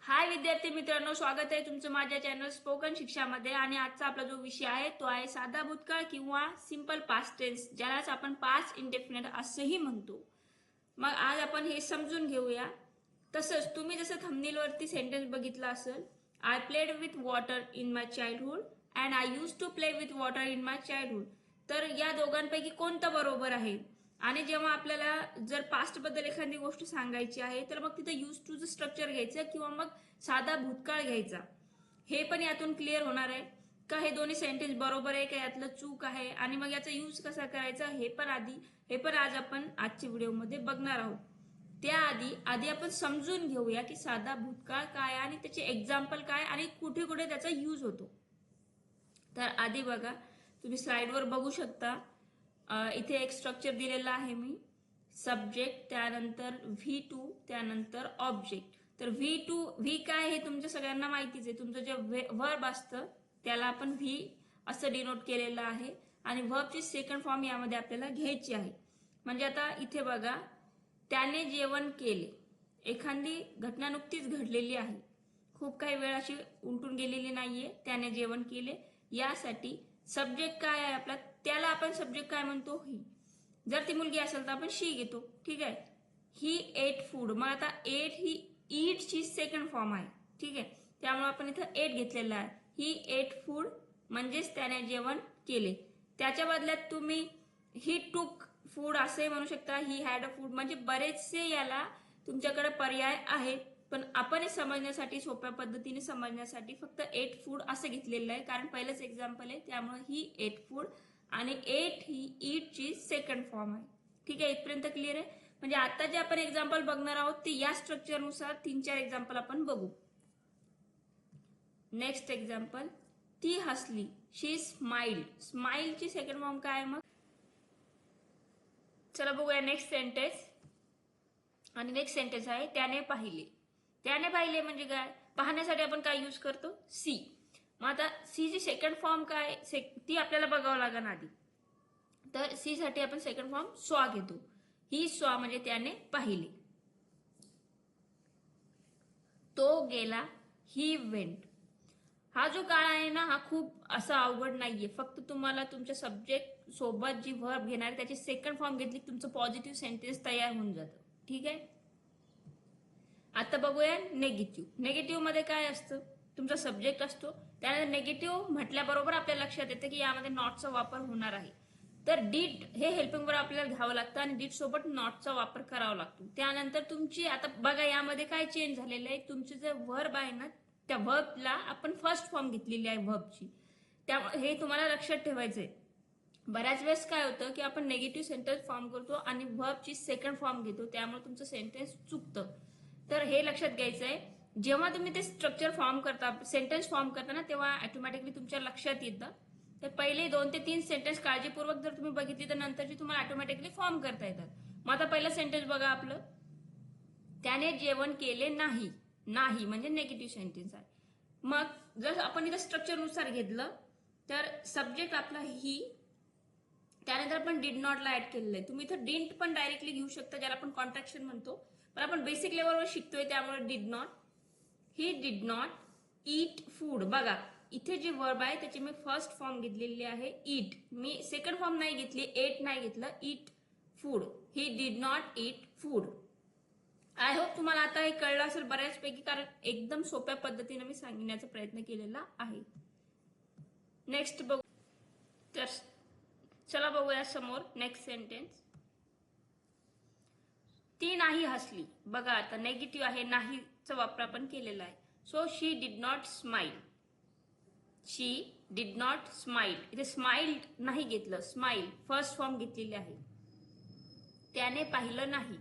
हाय विद्यार्थी मित्रांनो, स्वागत आहे तुमचं माझ्या चॅनल स्पोकन शिक्षामध्ये। आणि आजचा आपला जो विषय आहे तो आहे साधा भूतकाळ किंवा सिंपल पास्ट टेन्स, ज्यालाच आपण पास्ट इंडेफिनिट असंही म्हणतो। मग आज आपण हे समजून घेऊया। तसंच तुम्ही जसं थंबनेल वरती सेंटेन्स बघितला असेल, I played with water in my childhood and I use to play with water in my childhood. तर या दोघांपैकी कोणतं बरोबर आहे? आणि जेव्हा आपल्याला जर पास्ट बद्दल एखादी गोष्ट सांगायची आहे तर मग तिथे यूज टू चं स्ट्रक्चर घ्यायचं किंवा मग साधा भूतकाळ घ्यायचा, हे पण यातून क्लिअर होणार आहे का हे दोन्ही सेंटेन्स बरोबर आहे का यातलं चूक आहे, आणि मग याचा यूज कसा करायचा हे पण आज आपण आजच्या व्हिडिओमध्ये बघणार आहोत। त्याआधी आपण समजून घेऊया की साधा भूतकाळ काय आणि त्याचे एक्झाम्पल काय आणि कुठे कुठे त्याचा यूज होतो। तर आधी बघा, तुम्ही स्लाइडवर बघू शकता, इथे एक स्ट्रक्चर दिलेला आहे मी, सब्जेक्ट, त्यानंतर V2, त्यानंतर ऑब्जेक्ट। तर व्ही काय हे तुमच्या सगळ्यांना माहितीच आहे, तुमचं जे वर्ब असतं त्याला आपण व्ही असं डिनोट केलेलं आहे आणि वर्बची सेकंड फॉर्म यामध्ये आपल्याला घ्यायची आहे। म्हणजे आता इथे बघा, त्याने जेवण केले, एखादी घटना नुकतीच घडलेली आहे, खूप काही वेळ अशी उलटून गेलेली नाहीये, त्याने जेवण केले। यासाठी सब्जेक्ट काय आहे आपला, त्याला आपण सब्जेक्ट काय म्हणतो, ही। जर ती मुलगी असेल तर आपण शी घेतो, ठीक आहे। ही एट फूड, मग आता एट ही ईट ची सेकंड फॉर्म आहे, ठीक आहे, त्यामुळे आपण इथं एट घेतलेला आहे। ही एट फूड म्हणजेच त्याने जेवण केले। त्याच्या बदल्यात तुम्ही ही टूक फूड असे म्हणू शकता, ही हॅड अ फूड, म्हणजे बरेचसे याला तुमच्याकडे पर्याय आहेत, पण आपण हे समजण्यासाठी, सोप्या पद्धतीने समजण्यासाठी फक्त एट फूड असं घेतलेलं आहे, कारण पहिलंच एक्झाम्पल आहे, त्यामुळे ही एट फूड आणि एट ही ईट ची सेकंड फॉर्म आहे, ठीक आहे। इथपर्यंत क्लिअर आहे? म्हणजे आता जे आपण एक्झाम्पल बघणार आहोत ते या स्ट्रक्चरनुसार 3-4 एक्झाम्पल आपण बघू। नेक्स्ट एक्झाम्पल, ती हसली, शी स्माइल्ड, स्माइल ची सेकंड फॉर्म काय आहे? मग चला बघूया नेक्स्ट सेंटेन्स। आणि नेक्स्ट सेंटेन्स आहे, त्याने पाहिले। त्याने पाहिले म्हणजे काय? पाहण्यासाठी आपण काय यूज करतो? सी। मग आता सी ची सेकंड फॉर्म काय ती आपल्याला बघावं लागेल आधी। तर सी साठी आपण सेकंड फॉर्म सॉ घेतो, ही सॉ म्हणजे त्याने पाहिले। तो गेला, ही वेंट। हा जो काळ आहे ना, हा खूप असा अवघड नाहीये, फक्त तुम्हाला तुमच्या सब्जेक्ट सोबत जी वर्ब घेणार त्याची सेकंड फॉर्म घेतली, तुमचं पॉझिटिव्ह सेंटेन्स तयार होऊन जातं, ठीक आहे। आता बघूया नेगेटिव्ह। नेगेटिव्ह मध्ये काय असतं? तुमचा सब्जेक्ट असतो, त्यानंतर नेगेटिव्ह म्हटल्याबरोबर आपल्या लक्षात येतं की यामध्ये नॉटचा वापर होणार आहे, तर डीड हे हेल्पिंग वर्ब आपल्याला घ्यावं लागतं आणि डीड सोबत नॉटचा वापर करावा लागतो। त्यानंतर तुमची आता बघा यामध्ये काय चेंज झालेलं आहे, तुमचे जे वर्ब आहे ना त्या वर्बला आपण फर्स्ट फॉर्म घेतलेली आहे वर्बची, त्यामुळे हे तुम्हाला लक्षात ठेवायचंय। बऱ्याच वेळेस काय होतं की आपण नेगेटिव्ह सेंटेन्स फॉर्म करतो आणि वर्बची सेकंड फॉर्म घेतो, त्यामुळे तुमचं सेंटेन्स चुकतं। तर हे लक्षात घ्यायचं आहे, जेव्हा तुम्ही ते स्ट्रक्चर फॉर्म करता, सेंटेन्स फॉर्म करता ना, तेव्हा ऑटोमॅटिकली तुमच्या लक्षात येतं। तर पहिले 2 ते 3 सेंटेन्स काळजीपूर्वक जर तुम्ही बघितली तर नंतरची तुम्हाला ऑटोमॅटिकली फॉर्म करता येतात। मग आता पहिलं सेंटेन्स बघा आपलं, त्याने जेवण केले नाही, नाही म्हणजे निगेटिव्ह सेंटेन्स आहे। मग जर आपण इथं स्ट्रक्चर नुसार घेतलं तर सब्जेक्ट आपला ही, त्यानंतर आपण डिड नॉटला ऍड केलेलं आहे। तुम्ही इथं डिंट पण डायरेक्टली घेऊ शकता, ज्याला आपण कॉन्ट्रॅक्शन म्हणतो, पण आपण बेसिक लेवलवर शिकतोय त्यामुळे did not. He did not eat food, बघा इथे जे वर्ब आहे त्याची मी फर्स्ट फॉर्म घेतलेली आहे ईट, मी सेकंड फॉर्म नाही घेतली, एट नाही घेतलं, eat food. He did not eat food. I hope तुम्हाला आता हे कळलं असेल बऱ्याचपैकी, कारण एकदम सोप्या पद्धतीने मी सांगण्याचा प्रयत्न केलेला आहे। नेक्स्ट बघू, तर चला बघूया समोर नेक्स्ट सेंटेन्स, ती नाही हसली। बघा आता नेगेटिव्ह आहे, नाहीचा वापर आपण केलेला आहे, so she did not smile, she did not smile. इथे स्माइल्ड नाही घेतलं, स्माइल फर्स्ट फॉर्म घेतलेली आहे। त्याने पाहिलं नाही,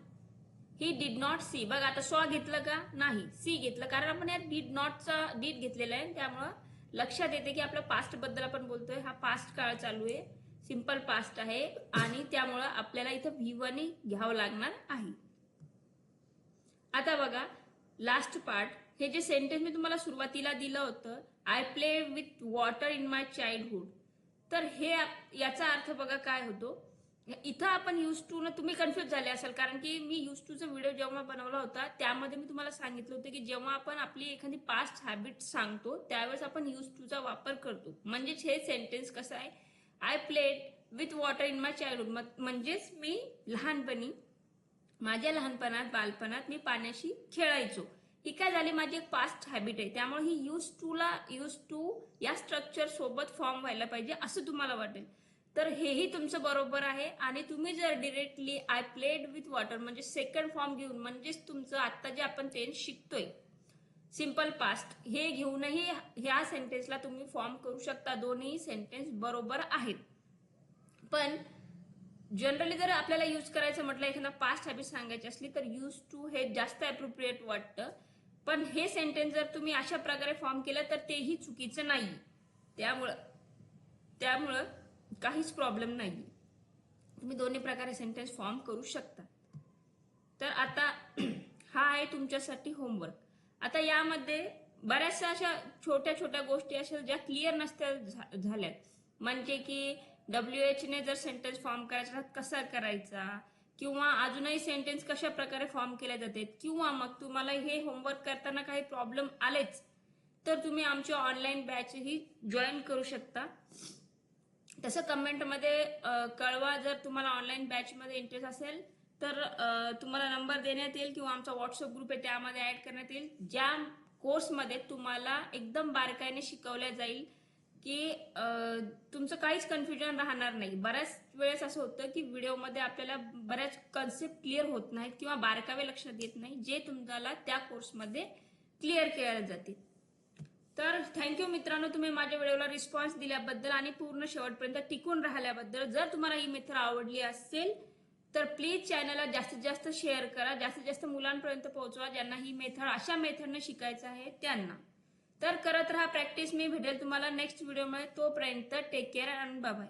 ही डिड नॉट सी, बघा आता सॉ घेतलं का? नाही, सी घेतलं, कारण आपण यात डिड नॉटचा डीड घेतलेला आहे, त्यामुळं लक्षात येते की आपल्या पास्ट बद्दल आपण बोलतोय, हा पास्ट काळ चालू आहे, सिंपल पास्ट आहे, आणि त्यामुळं आपल्याला इथं V1 घ्यावं लागणार आहे। आता बघा लास्ट पार्ट, हे जे सेंटेन्स मी तुम्हाला सुरुवातीला दिलं होतं, I play with water in my childhood, तर हे याचा अर्थ बघा काय होतो, इथं आपण यूज टू ना तुम्ही कन्फ्युज झाले असाल, कारण की मी यूज टूचा व्हिडिओ जेव्हा बनवला होता त्यामध्ये मी तुम्हाला सांगितलं होतं की जेव्हा आपण आपली एखादी पास्ट हॅबिट सांगतो त्यावेळेस आपण यूज टूचा वापर करतो. म्हणजेच हे सेंटेन्स कसं आहे, I played with water in my childhood, म्हणजेच मी लहानपणी माझ्या बालपणात मी पाण्याशी खेळायचो. ही काय झाली, माझी एक पास्ट हॅबिट आहे. त्यामुळे ही यूज टू या स्ट्रक्चर सोबत फॉर्म व्हायला पाहिजे असं तुम्हाला वाटेल. तर हेही तुमचं बरोबर आहे. आणि तुम्ही जर directly I played with water म्हणजे सेकंड फॉर्म घेऊन, म्हणजेच तुमचं आता जे आपण टेन्स शिकतोय सिंपल पास्ट हे घेऊनही ह्या सेंटेन्सला तुम्ही फॉर्म करू शकता. दोन्ही सेंटेन्स बरोबर आहेत. पण जनरली जर आपल्याला यूज करायचं म्हटलं, एखादा पास्ट हॅबिट सांगायची असली तर यूज टू हे जास्त अप्रोप्रिएट वाटतं. पण हे सेंटेन्स जर तुम्ही अशा प्रकारे फॉर्म केलं तर तेही चुकीचं नाही. त्यामुळं त्यामुळं काहीच प्रॉब्लेम नाही. तुम्ही दोन्ही प्रकारे सेंटेन्स फॉर्म करू शकता. तर आता हा आहे तुमच्यासाठी होमवर्क. आता यामध्ये बऱ्याचशा अशा छोट्या छोट्या गोष्टी अशा ज्या क्लिअर नसत्या झाल्यात. म्हणजे की WH ने जर सेंटेन्स फॉर्म करायचा कसा करायचा, किंवा अजूनही सेंटेन्स कशा प्रकारे फॉर्म केले जाते, किंवा मग तुम्हाला हे होमवर्क करताना काही प्रॉब्लेम आलेच तर तुम्ही आमची ऑनलाईन बॅचही जॉईन करू शकता. तसं कमेंटमध्ये कळवा. जर तुम्हाला ऑनलाईन बॅचमध्ये इंटरेस्ट असेल तर तुम्हाला नंबर देण्यात येईल किंवा आमचा व्हॉट्सअप ग्रुप आहे त्यामध्ये ऍड करण्यात येईल. ज्या कोर्समध्ये तुम्हाला एकदम बारकाईने शिकवल्या जाईल की तुमचं काहीच कन्फ्युजन राहणार नाही. बऱ्याच वेळेस असं होतं की व्हिडिओमध्ये आपल्याला बऱ्याच कन्सेप्ट क्लिअर होत नाहीत किंवा बारकावे लक्षात येत नाही, जे तुम्हाला त्या कोर्समध्ये क्लिअर केले जातील. तर थँक्यू मित्रांनो, तुम्ही माझ्या व्हिडिओला रिस्पॉन्स दिल्याबद्दल आणि पूर्ण शेवटपर्यंत टिकून राहिल्याबद्दल. जर तुम्हाला ही मेथड आवडली असेल तर प्लीज चॅनलला जास्तीत जास्त शेअर करा, जास्तीत जास्त मुलांपर्यंत पोहोचवा ज्यांना ही मेथड अशा मेथडने शिकायचं आहे त्यांना. तर करत राहा प्रॅक्टिस. मी भेटेल तुम्हाला नेक्स्ट व्हिडिओमध्ये. तोपर्यंत टेक केअर आणि बाय बाय.